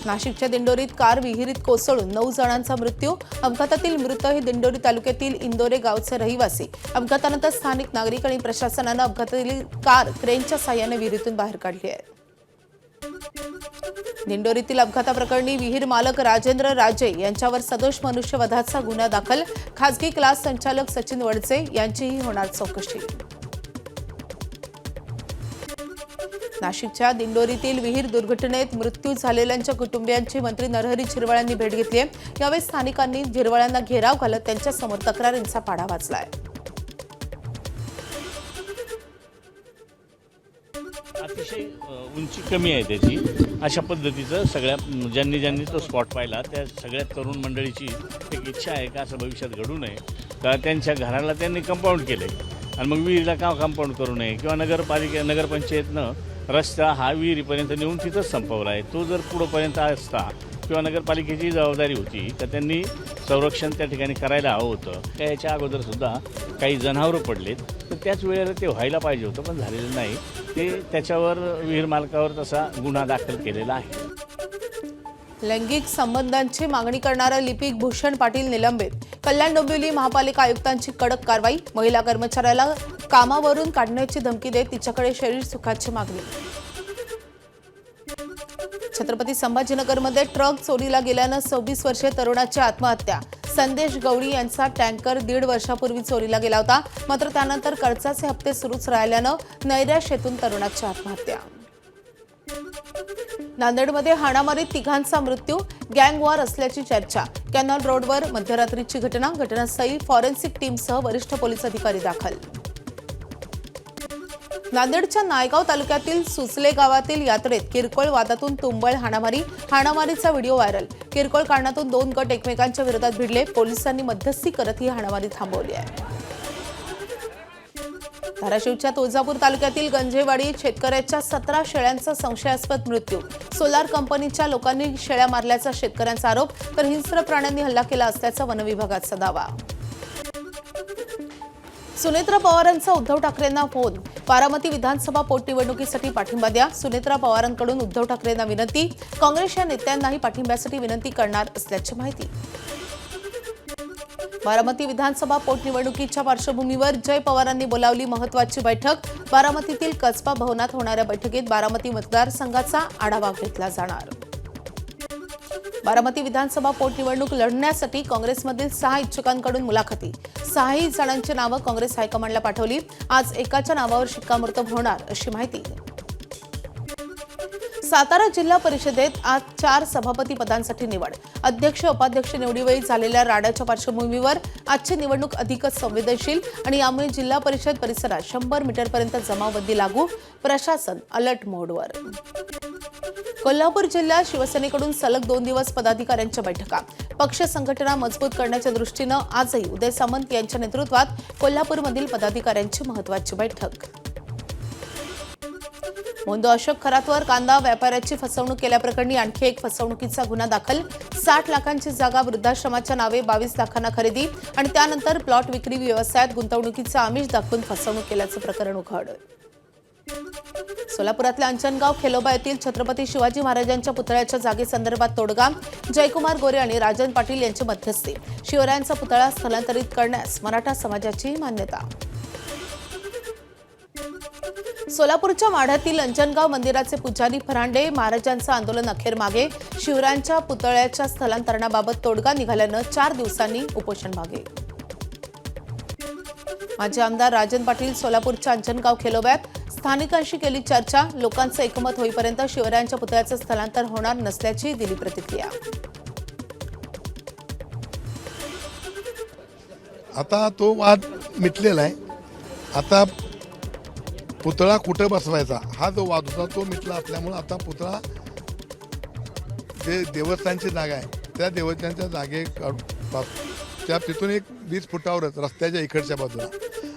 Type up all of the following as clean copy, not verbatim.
नाशिकच्या दिंडोरीत कार विहिरीत कोसळून 9 जणांचा मृत्यू। अपघातातील मृत हे दिंडोरी तालुक्यातील इंदोरे गावचे रहिवासी। अपघातानंतर स्थानिक नागरिक आणि प्रशासनाने अपघातातील कार क्रेनच्या साहाय्याने विहिरीतून बाहेर काढली आहे। दिंडोरीतील अपघाताप्रकरणी विहीर मालक राजेंद्र राजे यांच्यावर सदोष मनुष्यवधाचा गुन्हा दाखल। खासगी क्लास संचालक सचिन वडसे यांचीही होणार चौकशी। नाशिकच्या दिंडोरीतील विहीर दुर्घटनेत मृत्यू झालेल्यांच्या कुटुंबियांची मंत्री नरहरी झिरवाळ भेट घेतली आहे। यावेळी स्थानिकांनी झिरवाळांना घेराव घालत त्यांच्यासमोर तक्रारींचा पाढा वाचलाय। अतिशय उंची कमी आहे त्याची, अशा पद्धतीचं सगळ्या ज्यांनी तो स्पॉट पाहिला त्या सगळ्या तरुण मंडळीची एक इच्छा आहे का असं भविष्यात घडू नये, का त्यांच्या घराला त्यांनी कंपाऊंड केले आणि मग विहिरीला का कंपाऊंड करू नये, किंवा नगरपंचायतनं रस्ता हा विहिरीपर्यंत नेऊन तिथंच संपवला आहे। तो जर पुढंपर्यंत असता किंवा नगरपालिकेची जबाबदारी होती तर त्यांनी संरक्षण त्या ठिकाणी करायला हवं होतं। याच्या अगोदर सुद्धा काही जनावरं पडलेत, तर त्याच वेळेला ते व्हायला पाहिजे होतं, पण झालेलं नाही। ते त्याच्यावर विहीर मालकावर तसा गुन्हा दाखल केलेला आहे। लैंगिक संबंधांची मागणी करणारा लिपिक भूषण पाटील निलंबित। कल्याण डोंबिवली महापालिका आयुक्तांची कडक कारवाई। महिला कर्मचाऱ्याला कामावरून काढण्याची धमकी देत तिच्याकडे शरीर सुखाची मागणी। छत्रपती संभाजीनगरमध्ये ट्रक चोरीला गेल्यानं 26 वर्षीय तरुणाची आत्महत्या। संदेश गवळी यांचा टँकर 1.5 वर्षापूर्वी चोरीला गेला होता, मात्र त्यानंतर कर्जाचे हप्ते सुरूच राहिल्यानं नैराश्यातून तरुणाची आत्महत्या। नांदेडमध्ये हाणामारीत 3घांचा मृत्यू। गँग वॉर असल्याची चर्चा। कॅनॉल रोडवर मध्यरात्रीची घटनास्थळी फॉरेन्सिक टीमसह वरिष्ठ पोलीस अधिकारी दाखल। नांदेडच्या नायगाव तालुक्यातील सुसले गावातील यात्रेत किरकोळ वादातून तुंबळ हाणामारीचा व्हिडिओ व्हायरल। किरकोळ कारणातून 2 गट एकमेकांच्या विरोधात भिडले। पोलिसांनी मध्यस्थी करत ही हाणामारी थांबवली आहे। धाराशिवच्या तुळजापूर तालुक्यातील गंजेवाडीत शेतकऱ्याच्या 17 शेळ्यांचा संशयास्पद मृत्यू। सोलार कंपनीच्या लोकांनी शेळ्या मारल्याचा शेतकऱ्यांचा आरोप, तर हिंस्र प्राण्यांनी हल्ला केला असल्याचा वनविभागाचा दावा। सुनेत्रा पवारांचा उद्धव ठाकरेंना फोन। बारामती विधानसभा पोटनिवडणुकीसाठी पाठिंबा द्या। सुनेत्रा पवारांकडून उद्धव ठाकरेंना विनंती। काँग्रेसच्या नेत्यांनाही पाठिंब्यासाठी विनंती करणार असल्याची माहिती। बारामती विधानसभा पोटनिवडणुकीच्या पार्श्वभूमीवर जय पवारांनी बोलावली महत्त्वाची बैठक। बारामतीतील कसबा भवनात होणाऱ्या बैठकीत बारामती मतदारसंघाचा आढावा घेतला जाणार। बारामती विधानसभा पोटनिवडणूक लढण्यासाठी काँग्रेसमधील 6 इच्छुकांकडून मुलाखती। 6 जणांची नावं काँग्रेस हायकमांडला पाठवली। आज एकाच्या नावावर शिक्कामोर्तब होणार अशी माहिती। सातारा जिल्हा परिषदेत आज 4 सभापती पदांसाठी निवड। अध्यक्ष उपाध्यक्ष निवडीवेळी झालेल्या राड्याच्या पार्श्वभूमीवर आजची निवडणूक अधिकच संवेदनशील आणि यामुळे जिल्हा परिषद परिसरात 100 मीटरपर्यंत जमावबंदी लागू। प्रशासन अलर्ट मोडवर। कोल्हापूर जिल्ह्यात शिवसेनेकडून सलग 2 दिवस पदाधिकाऱ्यांच्या बैठका। पक्ष संघटना मजबूत करण्याच्या दृष्टीनं आजही उदय सामंत यांच्या नेतृत्वात कोल्हापूरमधील पदाधिकाऱ्यांची महत्त्वाची बैठक। मोंदो अशोक खरातवर कांदा व्यापाऱ्याची फसवणूक केल्याप्रकरणी आणखी एक फसवणुकीचा गुन्हा दाखल। 60 लाखांची जागा वृद्धाश्रमाच्या नावे 22 लाखांना खरेदी आणि त्यानंतर प्लॉट विक्री व्यवसायात गुंतवणुकीचं आमिष दाखवून फसवणूक केल्याचं प्रकरण उघड। सोलापुरातल्या अंजनगाव खेलोबा येथील छत्रपती शिवाजी महाराजांच्या पुतळ्याच्या जागेसंदर्भात तोडगा। जयकुमार गोरे आणि राजन पाटील यांची मध्यस्थी। शिवरायांचा पुतळा स्थलांतरित करण्यास मराठा समाजाची मान्यता। सोलापूरच्या माढ्यातील अंजनगाव मंदिराचे पुजारी फरांडे महाराजांचं आंदोलन अखेर मागे। शिवरायांच्या पुतळ्याच्या स्थलांतरणाबाबत तोडगा निघाल्यानं 4 दिवसांनी उपोषण मागे। माजी आमदार राजन पाटील सोलापूरच्या अंजनगाव खेलोब्यात स्थानिकांशी केली चर्चा। लोकांचं एकमत होईपर्यंत शिवरायांच्या पुतळ्याचं स्थलांतर होणार नसल्याची दिली प्रतिक्रिया। आता तो वाद मिटलेला आहे। आता पुतळा कुठं बसवायचा हा जो वाद होता तो मिटला असल्यामुळे आता पुतळा जे देवस्थानची जागा आहे त्या देवस्थानच्या त्या तिथून एक 20 फुटावरच रस्त्याच्या इकडच्या बाजूला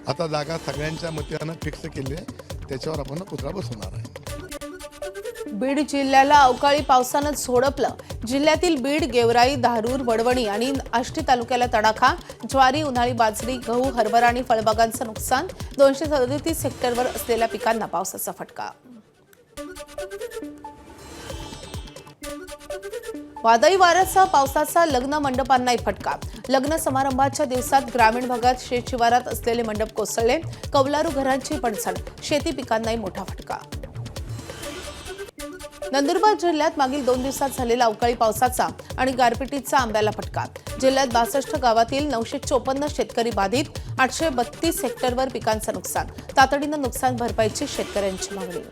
आता जागा सगळ्यांच्या मतानं फिक्स केली आहे। त्याच्यावर आपण पुतळा बसवणार आहे। बीड जिल्ह्याला अवकाळी पावसानं झोडपलं। जिल्ह्यातील बीड, गेवराई, धारूर, वडवणी आणि आष्टी तालुक्याला तडाखा। ज्वारी, उन्हाळी बाजरी, गहू, हरभरा आणि फळबागांचं नुकसान। 237 हेक्टरवर असलेल्या पिकांना पावसाचा फटका। वादळी वाऱ्यासह पावसाचा लग्न मंडपांनाही फटका. लग्न समारंभाच्या दिवसात ग्रामीण भागात शेत शिवारात असलेले मंडप कोसळले. कौलारू घरांची पडझड. शेती पिकांनाही मोठा फटका. नंदुरबार जिल्ह्यात मागील 2 दिवसात झालेल्या अवकाळी पावसाचा आणि गारपिटीचा आंब्याला फटका. जिल्ह्यात 62 गावातील 954 शेतकरी बाधित. 832 हेक्टरवर पिकांचं नुकसान. तातडीनं नुकसान भरपाईची शेतकऱ्यांची मागणी.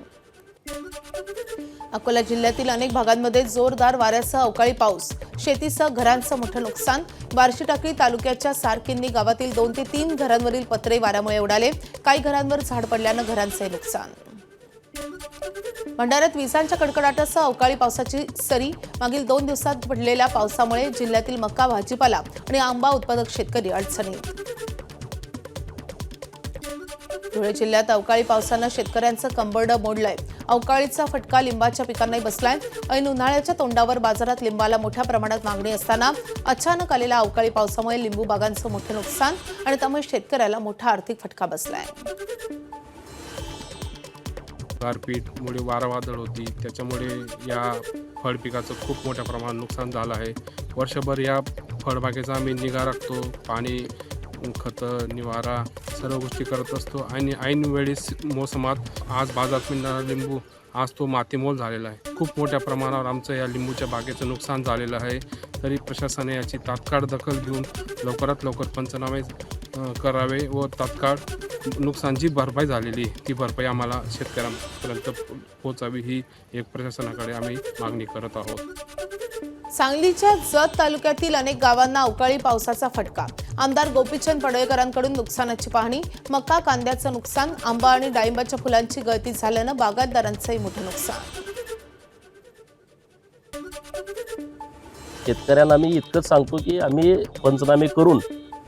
अकोला जिल्ह्यातील अनेक भागांमध्ये जोरदार वाऱ्यासह अवकाळी पाऊस. शेतीसह घरांचं मोठं नुकसान. बार्शीटाकळी तालुक्याच्या सारकिन्नी गावातील 2 ते 3 घरांवरील पत्रे वाऱ्यामुळे उडाले. काही घरांवर झाड पडल्यानं घरांचे नुकसान. भंडाऱ्यात विजांच्या कडकडाटासह अवकाळी पावसाची सरी. मागील 2 दिवसात पडलेल्या पावसामुळे जिल्ह्यातील मका, भाजीपाला आणि आंबा उत्पादक शेतकरी अडचणीत. धुळे जिल्ह्यात अवकाळी पावसानं शेतकऱ्यांचं कंबरडं मोडलंय. अवकाळीचा फटका लिंबाच्या पिकांनाही बसलाय. ऐन उन्हाळ्याच्या तोंडावर बाजारात लिंबाला मोठ्या प्रमाणात मागणी असताना अचानक आलेल्या अवकाळी पावसामुळे लिंबू बागांचं मोठं नुकसान आणि त्यामुळे शेतकऱ्याला मोठा आर्थिक फटका बसलाय. गारपीटमुळे वारा वादळ होती, त्याच्यामुळे या फळ पिकाचं खूप मोठ्या प्रमाणात नुकसान झालं आहे. वर्षभर या फळबागेचा आम्ही निगा राखतो. पाणी, खतं, निवारा सर्व गोष्टी करत असतो आणि ऐन वेळेस मोसमात आज बाजारात मिळणारा लिंबू आज तो मातीमोल झालेला आहे. खूप मोठ्या प्रमाणावर आमचं या लिंबूच्या बागेचं नुकसान झालेलं आहे. तरी प्रशासनाने याची तात्काळ दखल घेऊन लवकरात लवकर पंचनामे करावे व तात्काळ नुकसान जी भरपाई झालेली ती भरपाई आम्हाला शेतकऱ्यांपर्यंत पोहोचावी ही एक प्रशासनाकडे आम्ही मागणी करत आहोत. सांगलीच्या जत तालुक्यातील अनेक गावांना अवकाळी पावसाचा फटका. आमदार गोपीचंद पडळकरांकडून नुकसानाची पाहणी. मका, कांद्याचं नुकसान. आंबा आणि डाळिंबाच्या फुलांची गळती झाल्यानं बागायतदारांचंही मोठं नुकसान. शेतकऱ्यांना मी इतकंच सांगतो की आम्ही पंचनामे करून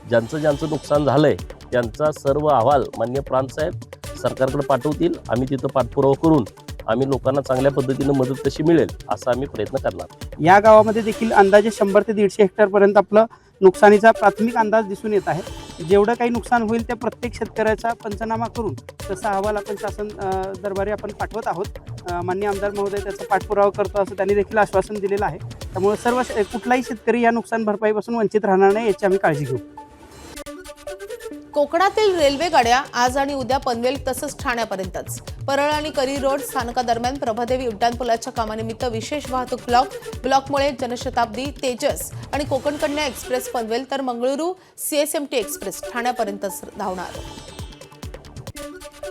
ज्यांचं नुकसान झालंय त्यांचा सर्व अहवाल माननीय प्रांतसाहेब सरकारकडे पाठवतील. आम्ही तिथं पाठपुरावा करून आम्ही लोकांना चांगल्या पद्धतीनं मदत कशी मिळेल असा आम्ही प्रयत्न करणार. या गावामध्ये देखील अंदाजे 100 ते 150 हेक्टरपर्यंत आपलं नुकसानीचा प्राथमिक अंदाज दिसून येत आहे. जेवढं काही नुकसान होईल त्या प्रत्येक शेतकऱ्याचा पंचनामा करून तसा अहवाल आपण शासन दरबारी आपण पाठवत आहोत. माननीय आमदार महोदय त्याचा पाठपुरावा करतो असं त्यांनी देखील आश्वासन दिलेलं आहे. त्यामुळे सर्व कुठलाही शेतकरी या नुकसान भरपाईपासून वंचित राहणार नाही याची आम्ही काळजी घेऊ. कोकणातील रेल्वे गाड्या आज आणि उद्या पनवेल तसंच ठाण्यापर्यंतच. परळ आणि करी रोड स्थानकादरम्यान प्रभादेवी उड्डाणपुलाच्या कामानिमित्त विशेष वाहतूक ब्लॉकमुळे जनशताब्दी, तेजस आणि कोकण कन्या एक्सप्रेस पनवेल तर मंगळुरू CSMT एक्सप्रेस ठाण्यापर्यंतच धावणार.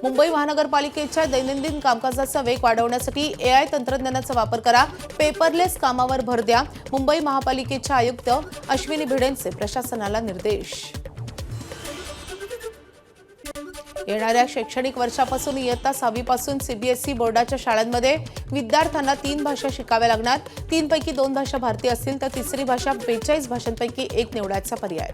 मुंबई महानगरपालिकेच्या दैनंदिन कामकाजाचा वेग वाढवण्यासाठी AI तंत्रज्ञानाचा वापर करा. पेपरलेस कामावर भर द्या. मुंबई महापालिकेच्या आयुक्त अश्विनी भिडेंचे प्रशासनाला निर्देश. येणाऱ्या शैक्षणिक वर्षापासून इयत्ता 6वी पासून CBSE बोर्डाच्या शाळांमध्ये विद्यार्थ्यांना 3 भाषा शिकाव्या लागणार. 3 पैकी 2 भाषा भारतीय असतील तर तिसरी भाषा 42 भाषांपैकी एक निवडायचा पर्याय.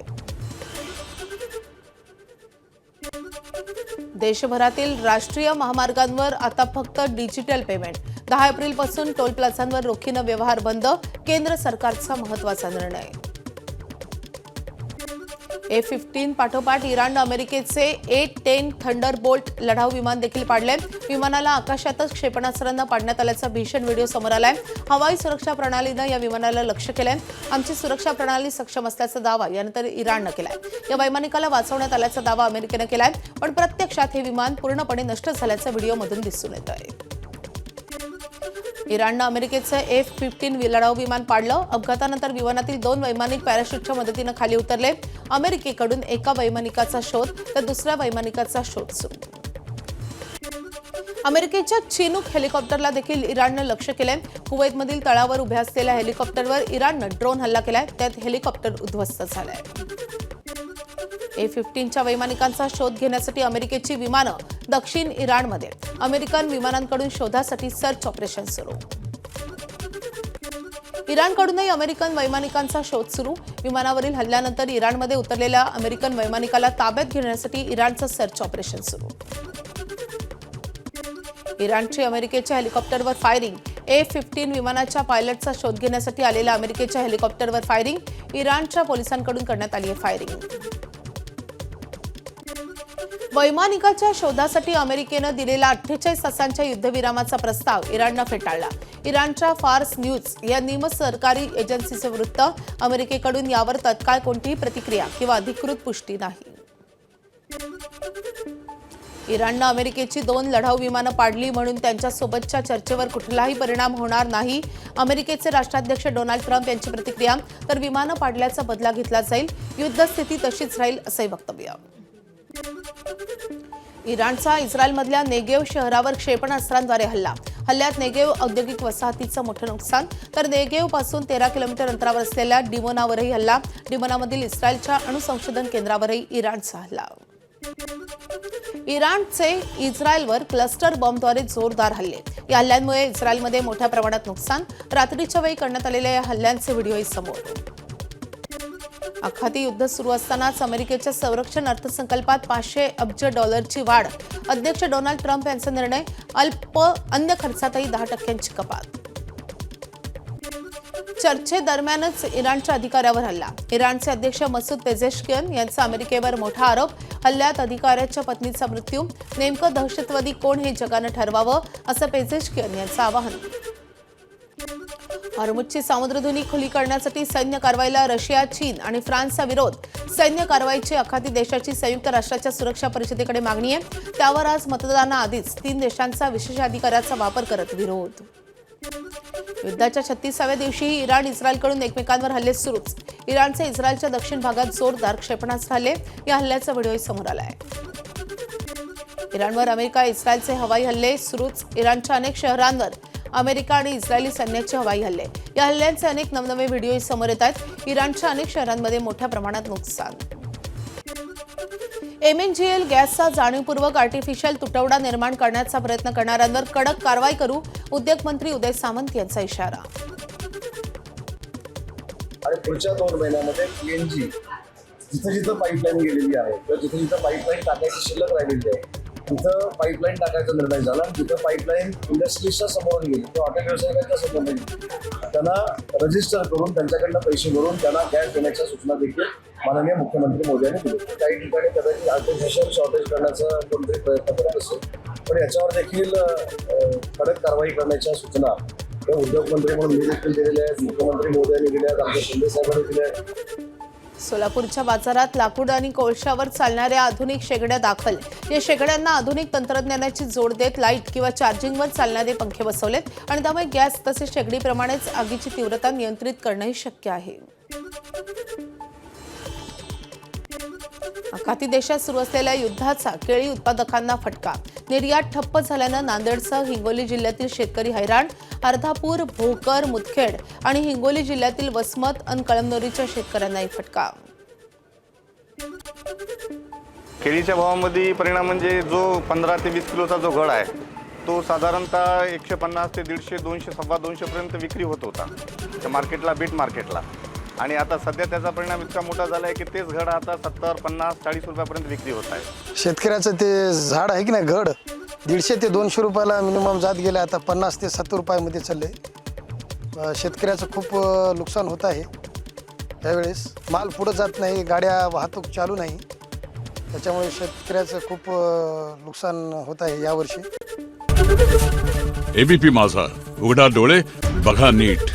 देशभरातील राष्ट्रीय महामार्गांवर आता फक्त डिजिटल पेमेंट. 10 एप्रिलपासून टोल प्लाझांवर रोखीनं व्यवहार बंद. केंद्र सरकारचा महत्त्वाचा निर्णय. F-15 पाठोपाठ इराणनं अमेरिकेचे A-10 थंडरबोल्ट लढाऊ विमान देखील पाडले. विमानाला आकाशातच क्षेपणास्त्रांना पाडण्यात आल्याचा भीषण व्हिडिओ समोर आलाय. हवाई सुरक्षा प्रणालीनं या विमानाला लक्ष्य केलंय. आमची सुरक्षा प्रणाली सक्षम असल्याचा दावा यानंतर इराणनं केलाय. या वैमानिकाला वाचवण्यात आल्याचा दावा अमेरिकेनं केलाय. पण प्रत्यक्षात हे विमान पूर्णपणे नष्ट झाल्याचं व्हिडिओमधून दिसून येत आहे. इराणनं अमेरिकेचं F-15 लढाऊ विमान पाडलं. अपघातानंतर विमानातील 2 वैमानिक पॅराशूटच्या मदतीनं खाली उतरले. अमेरिकेकडून एका वैमानिकाचा शोध तर दुसऱ्या वैमानिकाचा शोध सुरू. अमेरिकेच्या चिनूक हेलिकॉप्टरला देखील इराणनं लक्ष्य केलंय. कुवैतमधील तळावर उभ्या असलेल्या हेलिकॉप्टरवर इराणनं ड्रोन हल्ला केलाय. त्यात हेलिकॉप्टर उद्ध्वस्त झालंय. F-15च्या वैमानिकांचा शोध घेण्यासाठी अमेरिकेची विमानं दक्षिण इराणमध्ये. अमेरिकन विमानांकडून शोधासाठी सर्च ऑपरेशन सुरू. इराणकडूनही अमेरिकन वैमानिकांचा शोध सुरू. विमानावरील हल्ल्यानंतर इराणमध्ये उतरलेल्या अमेरिकन वैमानिकाला ताब्यात घेण्यासाठी इराणचं सर्च ऑपरेशन सुरू. इराणची अमेरिकेच्या हेलिकॉप्टरवर फायरिंग. F-15 विमानाच्या पायलटचा शोध घेण्यासाठी आलेल्या अमेरिकेच्या हेलिकॉप्टरवर फायरिंग. इराणच्या पोलिसांकडून करण्यात आली आहे फायरिंग. वैमानिकाच्या शोधासाठी अमेरिकेनं दिलेला 48 तासांच्या युद्धविरामाचा प्रस्ताव इराणनं फेटाळला. इराणच्या फार्स न्यूज या निमसरकारी एजन्सीचे वृत्त. अमेरिकेकडून यावर तत्काळ कोणतीही प्रतिक्रिया किंवा अधिकृत पुष्टी नाही. इराणनं अमेरिकेची 2 लढाऊ विमानं पाडली म्हणून त्यांच्यासोबतच्या चर्चेवर कुठलाही परिणाम होणार नाही. अमेरिकेचे राष्ट्राध्यक्ष डोनाल्ड ट्रम्प यांची प्रतिक्रिया. तर विमानं पाडल्याचा बदला घेतला जाईल, युद्धस्थिती तशीच राहील असंही वक्तव्य. इराणचा इस्रायलमधल्या नेगेव शहरावर क्षेपणास्त्रांद्वारे हल्ला. हल्ल्यात नेगेव औद्योगिक वसाहतीचं मोठं नुकसान. तर नेगेव पासून 13 किलोमीटर अंतरावर असलेल्या डिमोनावरही हल्ला. डिमोनामधील इस्रायलच्या अणुसंशोधन केंद्रावरही इराणचा हल्ला. इराणचे इस्रायलवर क्लस्टर बॉम्बद्वारे जोरदार हल्ले. या हल्ल्यांमुळे इस्रायलमध्ये मोठ्या प्रमाणात नुकसान. रात्रीच्या वेळी करण्यात आलेल्या या हल्ल्यांचे व्हिडिओही समोर. आखाती युद्ध सुरू असतानाच अमेरिकेच्या संरक्षण अर्थसंकल्पात $500 अब्ज वाढ. अध्यक्ष डोनाल्ड ट्रम्प यांचा निर्णय. अल्प अन्य खर्चातही 10% कपात. चर्चेदरम्यानच इराणच्या अधिकाऱ्यावर हल्ला. इराणचे अध्यक्ष मसूद पेझेशकियन यांचा अमेरिकेवर मोठा आरोप. हल्ल्यात अधिकाऱ्याच्या पत्नीचा मृत्यू. नेमकं दहशतवादी कोण हे जगानं ठरवावं, असं पेझेशकियन यांचं आवाहन. हॉर्मुझची सामुद्रधुनी खुली करण्यासाठी सैन्य कारवाईला रशिया, चीन आणि फ्रान्सचा विरोध. सैन्य कारवाईची आखाती देशाची संयुक्त राष्ट्राच्या सुरक्षा परिषदेकडे मागणी आहे. त्यावर आज मतदानाआधीच 3 देशांचा विशेषाधिकाराचा वापर करत विरोध. युद्धाच्या 36व्या दिवशीही इराण इस्रायलकडून एकमेकांवर हल्ले सुरूच. इराणचे इस्रायलच्या दक्षिण भागात जोरदार क्षेपणास्त्र हल्ले. या हल्ल्याचा व्हिडिओही समोर आला आहे. इराणवर अमेरिका इस्रायलचे हवाई हल्ले सुरूच. इराणच्या अनेक शहरांवर अमेरिका आणि इस्रायली सैन्याचे हवाई हल्ले. या हल्ल्यांचे अनेक नवनवे व्हिडिओ समोर येत आहेत. इराणच्या अनेक शहरांमध्ये मोठ्या प्रमाणात नुकसान. MNGL गॅसचा जाणीवपूर्वक आर्टिफिशियल तुटवडा निर्माण करण्याचा प्रयत्न करणाऱ्यांवर कडक कारवाई करू. उद्योगमंत्री उदय सामंत यांचा इशारा. आणि पुढच्या 2 महिन्यामध्ये PNG जिथं जिथं पाईपलाईन गेलेली आहे किंवा जिथं जिथं पाईपलाईन टाकायची शिल्लक राहिलेली आहे तिथं पाईपलाईन टाकायचा निर्णय झाला. जिथं पाईपलाईन इंडस्ट्रीजच्या समोरून गेली किंवा हॉटेल व्यावसायिकांच्या समोरून गेली त्यांना रजिस्टर करून त्यांच्याकडनं पैसे भरून त्यांना गॅस देण्याच्या सूचना देखील माननीय मुख्यमंत्री मोदी यांनी दिली. काही ठिकाणी कदाचित आर्टिफिशियल शॉर्टेज करण्याचा कोणतरी प्रयत्न करत असेल, पण याच्यावर देखील कडक कारवाई करण्याच्या सूचना उद्योगमंत्री म्हणून मी देखील दिलेल्या आहेत, मुख्यमंत्री मोदी यांनी दिल्या आहेत, आमच्या शिंदे साहेबांनी दिल्या आहेत. सोलापूरच्या बाजारात लाकूड आणि कोळशावर चालणाऱ्या आधुनिक शेगड्या दाखल. या शेगड्यांना आधुनिक तंत्रज्ञानाची जोड देत लाईट किंवा चार्जिंगवर चालणारे पंखे बसवलेत आणि त्यामुळे गॅस तसेच शेगडीप्रमाणेच आगीची तीव्रता नियंत्रित करणंही शक्य आहे. आखाती देशात सुरू असलेल्या युद्धाचा केळी उत्पादकांना फटका. निर्यात ठप्प झाल्यानं नांदेडसह हिंगोली जिल्ह्यातील शेतकरी हैराण. अर्धापूर, भोकर, मुदखेड आणि हिंगोली जिल्ह्यातील वसमत आणि कळमनुरीच्या शेतकऱ्यांनाही फटका. केळीच्या भावामध्ये परिणाम म्हणजे जो 15 ते 20 किलोचा जो घड आहे तो साधारणतः 150 ते 150, 200, 250पर्यंत विक्री होत होता त्या मार्केटला, बीट मार्केटला. आणि आता सध्या त्याचा परिणाम इतका मोठा झाला आहे की तेच घड आता 70, 50, 40 रुपयापर्यंत विक्री होत आहे. शेतकऱ्याचं ते झाड आहे की नाही घड 150 ते 200 रुपयाला मिनिमम जात गेले, आता 50 ते 70 रुपयामध्ये चालले. शेतकऱ्याचं खूप नुकसान होत आहे. त्यावेळेस माल पुढं जात नाही, गाड्या वाहतूक चालू नाही, त्याच्यामुळे शेतकऱ्याचं खूप नुकसान होत आहे यावर्षी. ABP माझा, उघडा डोळे बघा नीट.